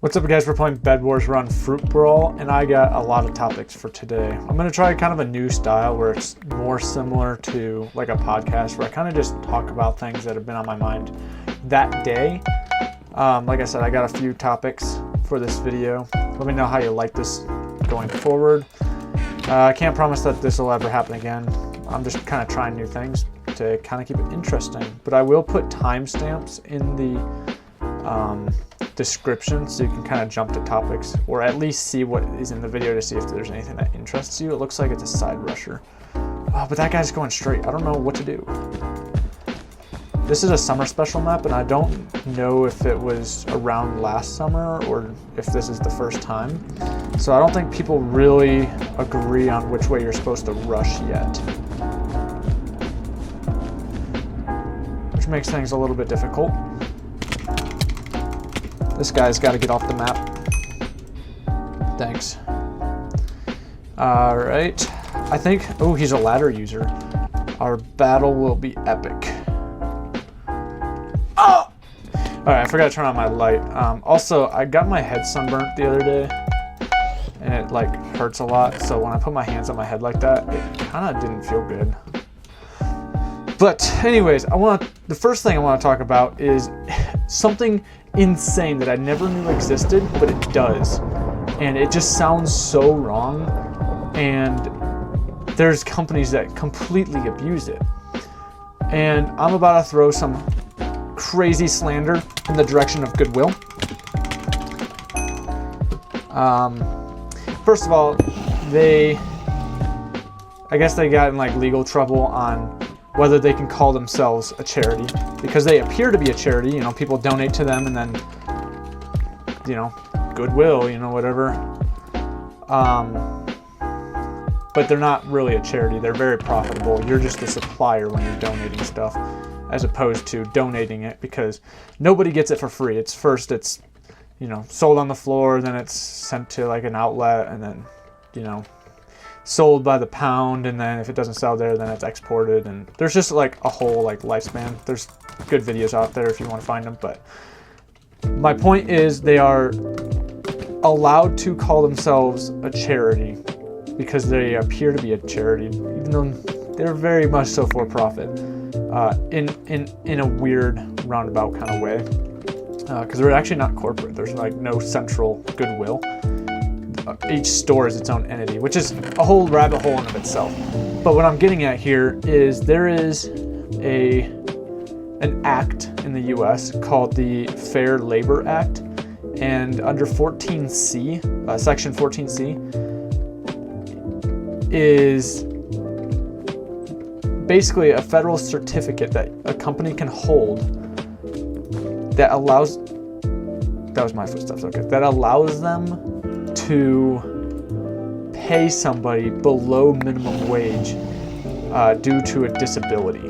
What's up, guys? We're playing Bedwars. We're on Fruit Brawl, and I got a lot of topics for today. I'm going to try kind of a new style where it's more similar to like a podcast where I kind of just talk about things that have been on my mind that day. Like I said, I got a few topics for this video. Let me know how you like this going forward. I can't promise that this will ever happen again. I'm just kind of trying new things to kind of keep it interesting. But I will put timestamps in the description so you can kind of jump to topics or at least see what is in the video to see if there's anything that interests you. It looks like it's a side rusher. But that guy's going straight. I don't know what to do. This is a summer special map, and I don't know if it was around last summer or if this is the first time. So I don't think people really agree on which way you're supposed to rush yet. Which makes things a little bit difficult. This guy's got to get off the map. Thanks. All right. I think, oh, he's a ladder user. Our battle will be epic. Oh! All right, I forgot to turn on my light. Also, I got my head sunburnt the other day, and it like hurts a lot. So when I put my hands on my head like that, it kind of didn't feel good. But anyways, the first thing I want to talk about is something insane that I never knew existed, but it does. And it just sounds so wrong. And there's companies that completely abuse it. And I'm about to throw some crazy slander in the direction of Goodwill. First of all, I guess they got in like legal trouble on whether they can call themselves a charity, because they appear to be a charity. You know, people donate to them and then, you know, Goodwill, you know, whatever. But they're not really a charity. They're very profitable. You're just a supplier when you're donating stuff, as opposed to donating it, because nobody gets it for free. It's you know, sold on the floor, then it's sent to like an outlet, and then, you know, sold by the pound, and then if it doesn't sell there, then it's exported, and there's just like a whole like lifespan. There's good videos out there if you want to find them, but my point is they are allowed to call themselves a charity because they appear to be a charity, even though they're very much so for profit, in a weird roundabout kind of way, because they're actually not corporate. There's like no central Goodwill. Each store is its own entity, which is a whole rabbit hole in of itself. But what I'm getting at here is there is an act in the US called the Fair Labor Act, and under 14C, section 14C, is basically a federal certificate that a company can hold that allows, that was my footsteps, okay, that allows them to pay somebody below minimum wage due to a disability.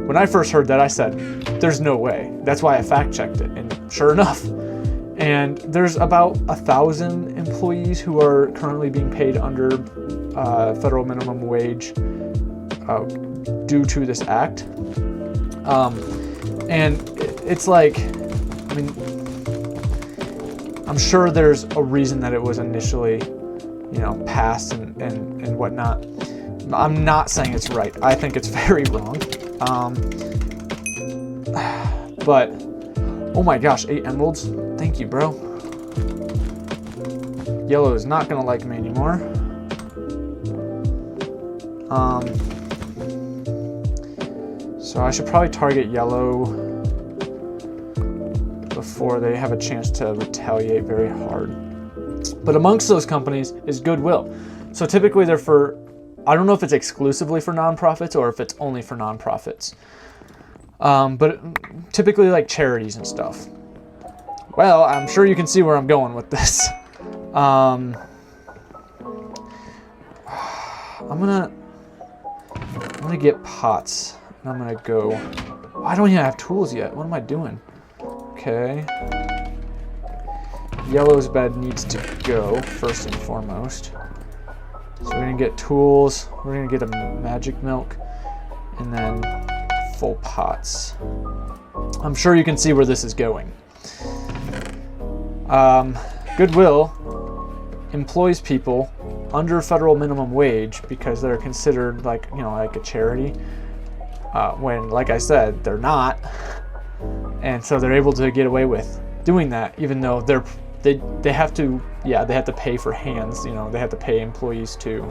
When I first heard that, I said, there's no way. That's why I fact checked it, and sure enough. And there's about 1,000 employees who are currently being paid under federal minimum wage due to this act. And it's like, I mean, I'm sure there's a reason that it was initially, you know, passed and whatnot. I'm not saying it's right. I think it's very wrong. But, oh my gosh, 8 emeralds. Thank you, bro. Yellow is not gonna like me anymore. So I should probably target yellow before they have a chance to retaliate very hard. But amongst those companies is Goodwill. So typically they're for, I don't know if it's exclusively for nonprofits or if it's only for nonprofits. But typically like charities and stuff. Well, I'm sure you can see where I'm going with this. I'm gonna get pots, and I'm gonna go, I don't even have tools yet. What am I doing? Okay. Yellow's bed needs to go first and foremost. So we're gonna get tools, we're gonna get a magic milk, and then full pots. I'm sure you can see where this is going. Goodwill employs people under federal minimum wage because they're considered like, you know, like a charity, when, like I said, they're not. And so they're able to get away with doing that, even though they have to, yeah, they have to pay for hands, you know, they have to pay employees too.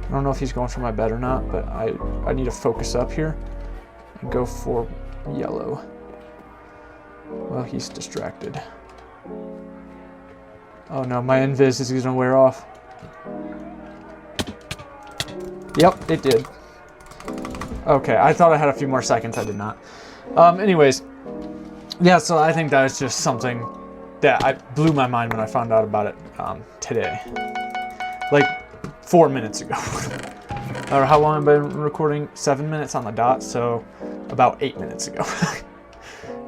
I don't know if he's going for my bed or not, but I need to focus up here and go for yellow. Well, he's distracted. Oh no, my invis is gonna wear off. Yep, it did. Okay, I thought I had a few more seconds, I did not. Anyways, yeah, so I think that was just something that blew my mind when I found out about it today. Like 4 minutes ago. Or how long I've been recording? 7 minutes on the dot, so about 8 minutes ago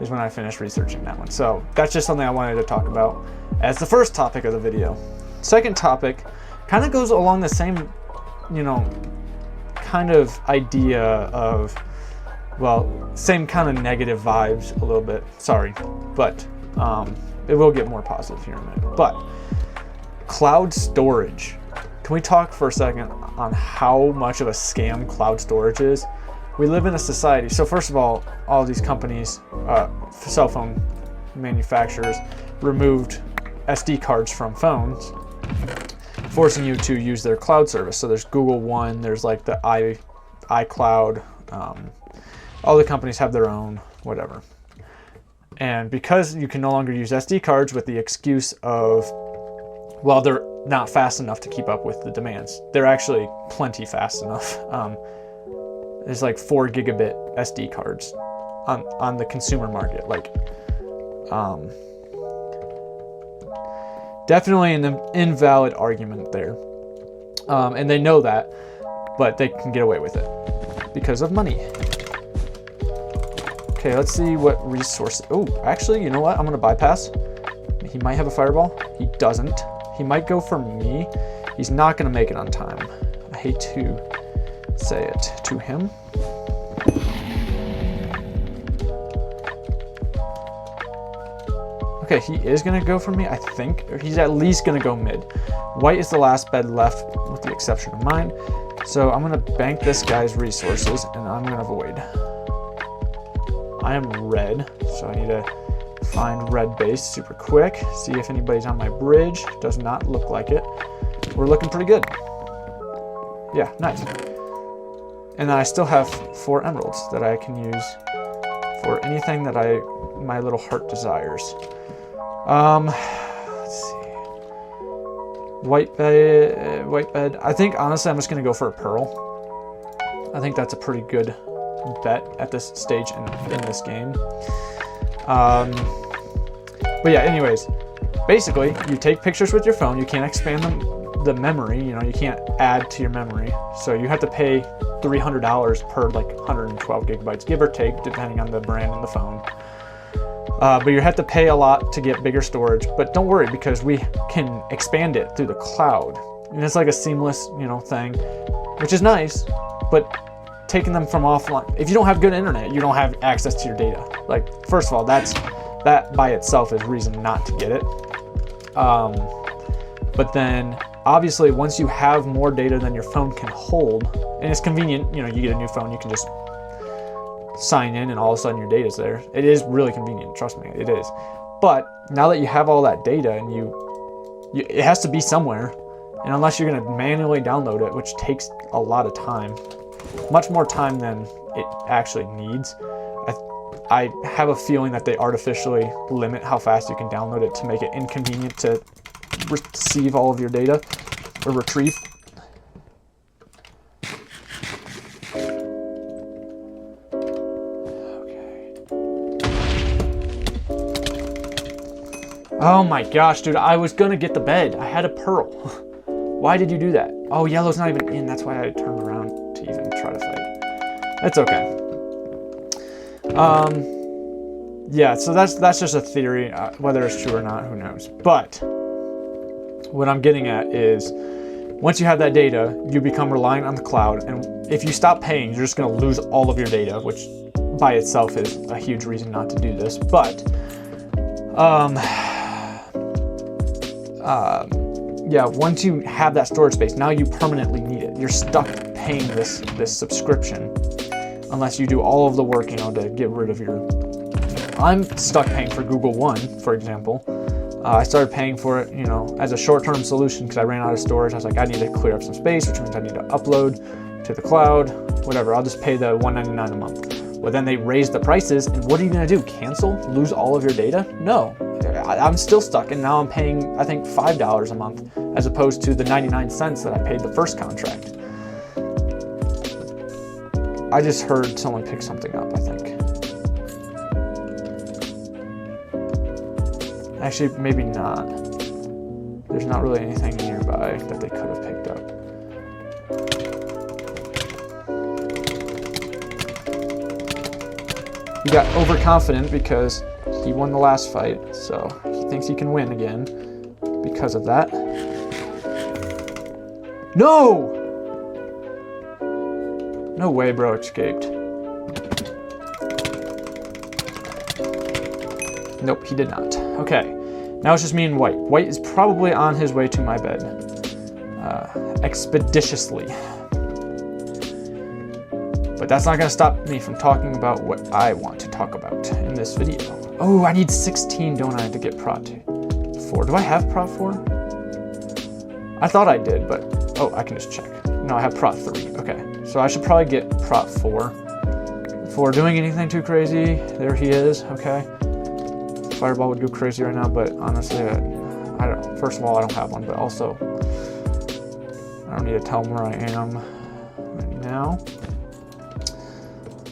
is when I finished researching that one. So that's just something I wanted to talk about as the first topic of the video. Second topic kind of goes along the same, you know, kind of idea of, well, same kind of negative vibes a little bit. Sorry, but it will get more positive here in a minute. But cloud storage. Can we talk for a second on how much of a scam cloud storage is? We live in a society. So first of all these companies, cell phone manufacturers, removed SD cards from phones, forcing you to use their cloud service. So there's Google One, there's like the iCloud. All the companies have their own, whatever. And because you can no longer use SD cards with the excuse of, well, they're not fast enough to keep up with the demands. They're actually plenty fast enough. There's like 4 gigabit SD cards on the consumer market. Like, definitely an invalid argument there. And they know that, but they can get away with it because of money. Okay, let's see what resources. Oh, actually, you know what? I'm gonna bypass. He might have a fireball. He doesn't. He might go for me. He's not gonna make it on time. I hate to say it to him. Okay, he is gonna go for me, I think. Or he's at least gonna go mid. White is the last bed left with the exception of mine. So I'm gonna bank this guy's resources and I'm gonna void. I am red, so I need to find red base super quick. See if anybody's on my bridge. Does not look like it. We're looking pretty good. Yeah, nice. And then I still have 4 emeralds that I can use for anything that my little heart desires. Let's see. White bed. I think honestly I'm just gonna go for a pearl. I think that's a pretty good bet at this stage in this game. But yeah, anyways, basically you take pictures with your phone. You can't expand the memory, you know, you can't add to your memory. So you have to pay $300 per like 112 gigabytes, give or take, depending on the brand and the phone. But you have to pay a lot to get bigger storage, but don't worry because we can expand it through the cloud. And it's like a seamless, you know, thing, which is nice, but taking them from offline. If you don't have good internet, you don't have access to your data. Like, first of all, that by itself is reason not to get it. But then obviously once you have more data than your phone can hold, and it's convenient, you know, you get a new phone, you can just sign in and all of a sudden your data's there. It is really convenient, trust me, it is. But now that you have all that data and it has to be somewhere, and unless you're gonna manually download it, which takes a lot of time, much more time than it actually needs. I have a feeling that they artificially limit how fast you can download it to make it inconvenient to receive all of your data or retrieve. Okay. Oh my gosh, dude, I was gonna get the bed. I had a pearl. Why did you do that? Oh, yellow's not even in. That's why I turned around to even try to fight. It's okay. Yeah, so that's just a theory. Whether it's true or not, who knows. But what I'm getting at is, once you have that data, you become reliant on the cloud, and if you stop paying, you're just going to lose all of your data, which by itself is a huge reason not to do this. But yeah, once you have that storage space, now you permanently need it. You're stuck paying this subscription unless you do all of the work, you know, to get rid of your... I'm stuck paying for Google One, for example. I started paying for it, you know, as a short-term solution because I ran out of storage. I was like, I need to clear up some space, which means I need to upload to the cloud, whatever. I'll just pay the $199 a month. Well, then they raised the prices, and what are you going to do? Cancel? Lose all of your data? No. I'm still stuck, and now I'm paying, I think, $5 a month as opposed to the 99 cents that I paid the first contract. I just heard someone pick something up, I think. Actually, maybe not. There's not really anything nearby that they could have picked up. He got overconfident because he won the last fight, so he thinks he can win again because of that. No! No way, bro escaped. Nope, he did not. Okay, now it's just me and White. White is probably on his way to my bed. Expeditiously. But that's not going to stop me from talking about what I want to talk about in this video. Oh, I need 16, don't I, to get Prot 4. Do I have Prot 4? I thought I did, but... Oh, I can just check. No, I have Prot 3. Okay, so I should probably get Prot 4 before doing anything too crazy. There he is, okay. Fireball would go crazy right now, but honestly, I don't know. First of all, I don't have one, but also, I don't need to tell him where I am right now.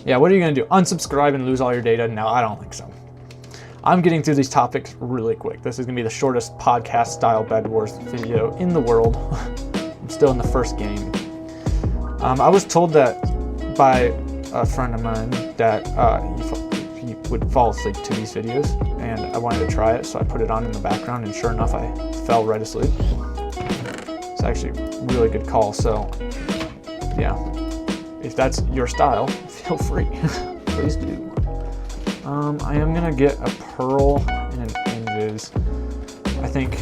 Yeah, what are you going to do? Unsubscribe and lose all your data? No, I don't think so. I'm getting through these topics really quick. This is going to be the shortest podcast-style Bedwars video in the world. I'm still in the first game. I was told that by a friend of mine that he would fall asleep to these videos, and I wanted to try it, so I put it on in the background, and sure enough, I fell right asleep. It's actually a really good call, so yeah. If that's your style, feel free. Please do. I am gonna get a pearl and an invis. I think.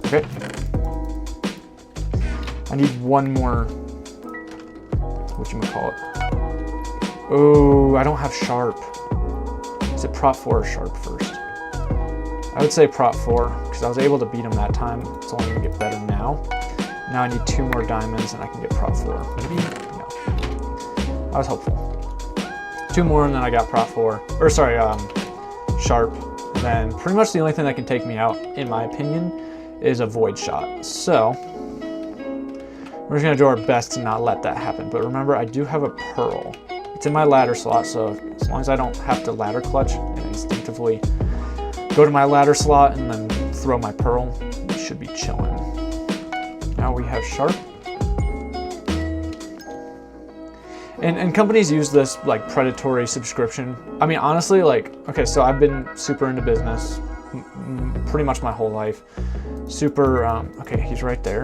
Okay. I need one more. Whatchamacallit? Oh, I don't have sharp. Is it Prot 4 or Sharp first? I would say Prot 4, because I was able to beat him that time. It's only going to get better now. Now I need 2 more diamonds and I can get Prot 4. Maybe? No. I was hopeful. 2 more and then I got Prot 4. Or sorry, Sharp. And then pretty much the only thing that can take me out, in my opinion, is a Void Shot. So, we're just going to do our best to not let that happen. But remember, I do have a Pearl. It's in my ladder slot, so as long as I don't have to ladder clutch and instinctively go to my ladder slot and then throw my pearl, we should be chilling. Now we have sharp. And companies use this like predatory subscription. I mean, honestly, like, okay, so I've been super into business pretty much my whole life. Super, okay, he's right there.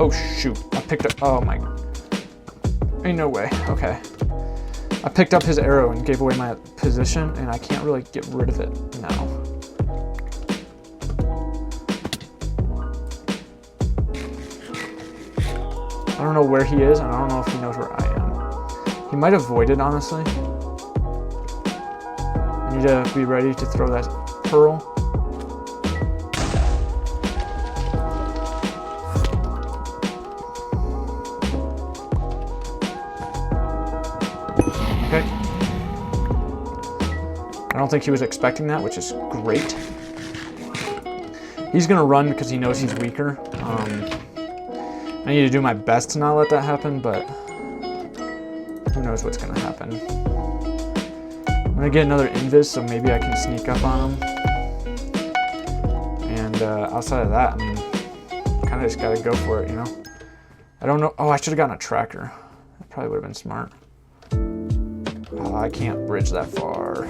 Oh shoot, I picked up, oh my, ain't no way, okay. I picked up his arrow and gave away my position, and I can't really get rid of it now. I don't know where he is, and I don't know if he knows where I am. He might have voided, honestly. I need to be ready to throw that pearl. Okay. I don't think he was expecting that, which is great. He's gonna run because he knows he's weaker. I need to do my best to not let that happen, but who knows what's gonna happen. I'm gonna get another invis, so maybe I can sneak up on him. And outside of that, I mean, kind of just gotta go for it, you know? I don't know. Oh, I should have gotten a tracker. That probably would have been smart. Oh, I can't bridge that far.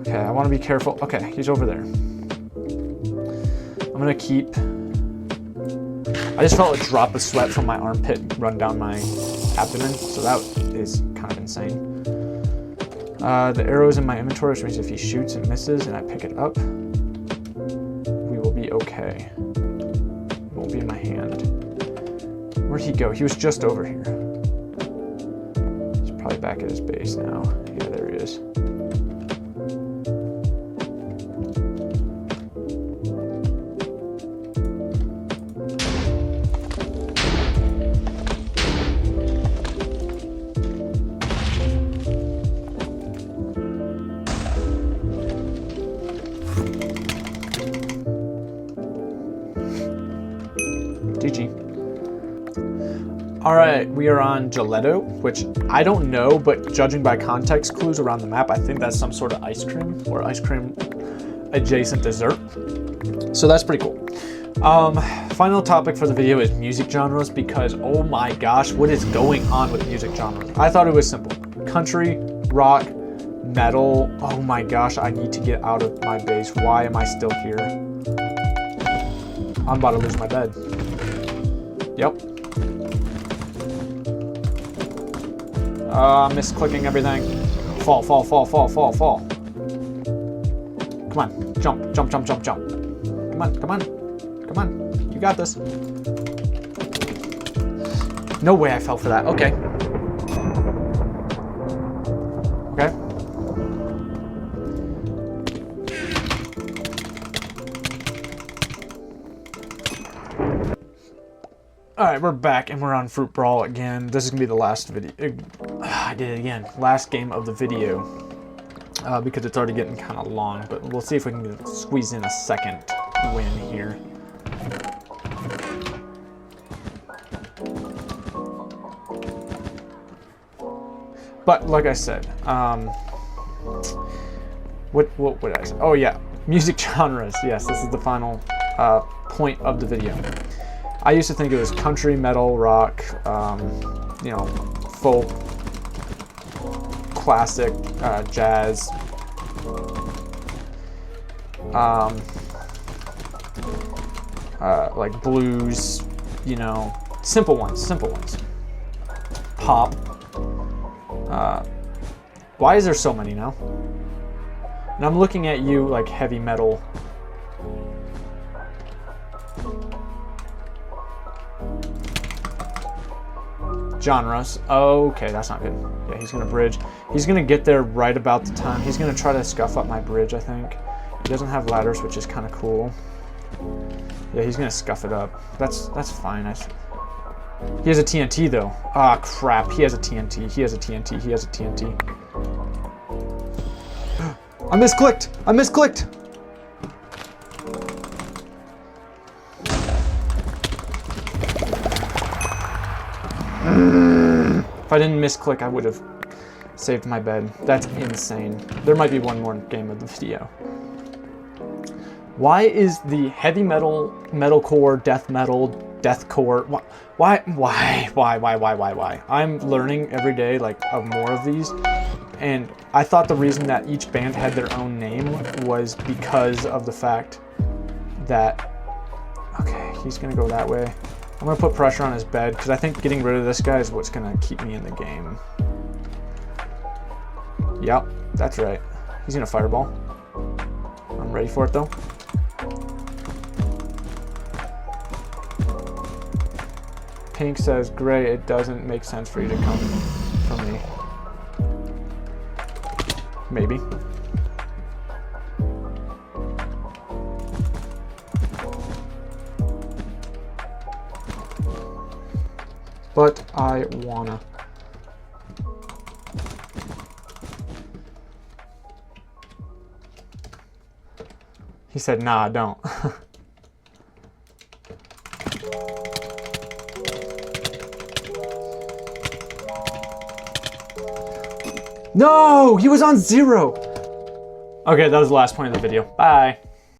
Okay, I want to be careful. Okay, he's over there. I'm gonna keep... I just felt a drop of sweat from my armpit run down my abdomen, so that is kind of insane. The arrow is in my inventory, which means if he shoots and misses and I pick it up, we will be okay. It won't be in my hand. Where'd he go? He was just over here. He's probably back at his base now. Yeah, there he is. GG. All right, we are on gelato, which I don't know, but judging by context clues around the map, I think that's some sort of ice cream or ice cream adjacent dessert. So that's pretty cool. Final topic for the video is music genres, because oh my gosh, what is going on with music genres? I thought it was simple. Country, rock, metal. Oh my gosh, I need to get out of my base. Why am I still here? I'm about to lose my bed. Yep. Misclicking everything. Fall, fall, fall, fall, fall, fall. Come on, jump, jump, jump, jump, jump. Come on, come on, come on. You got this. No way I fell for that. Okay. Okay. All right, we're back and we're on Fruit Brawl again. This is gonna be the last video. I did it again. Last game of the video because it's already getting kind of long. But we'll see if we can squeeze in a second win here. But like I said, what would I say? Oh yeah, music genres. Yes, this is the final point of the video. I used to think it was country, metal, rock, you know, folk, classic, jazz, like blues, you know, simple ones, pop. Why is there so many now? And I'm looking at you like heavy metal. Genres. Okay, that's not good. Yeah, he's gonna bridge. He's gonna get there right about the time. He's gonna try to scuff up my bridge, I think. He doesn't have ladders, which is kind of cool. Yeah, he's gonna scuff it up. That's fine. He has a TNT though. Ah, crap. He has a TNT. He has a TNT. He has a TNT. I misclicked. I misclicked. If I didn't misclick, I would have saved my bed. That's insane. There might be one more game of the video. Why is the heavy metal, metalcore, death metal, deathcore? Why? I'm learning every day like of more of these, and I thought the reason that each band had their own name was because of the fact that. Okay, he's gonna go that way. I'm gonna put pressure on his bed because I think getting rid of this guy is what's gonna keep me in the game. Yep, that's right. He's gonna fireball. I'm ready for it though. Pink says, Gray, it doesn't make sense for you to come from me. Maybe. But I wanna. He said, nah, don't. No, he was on 0. Okay, that was the last point of the video. Bye.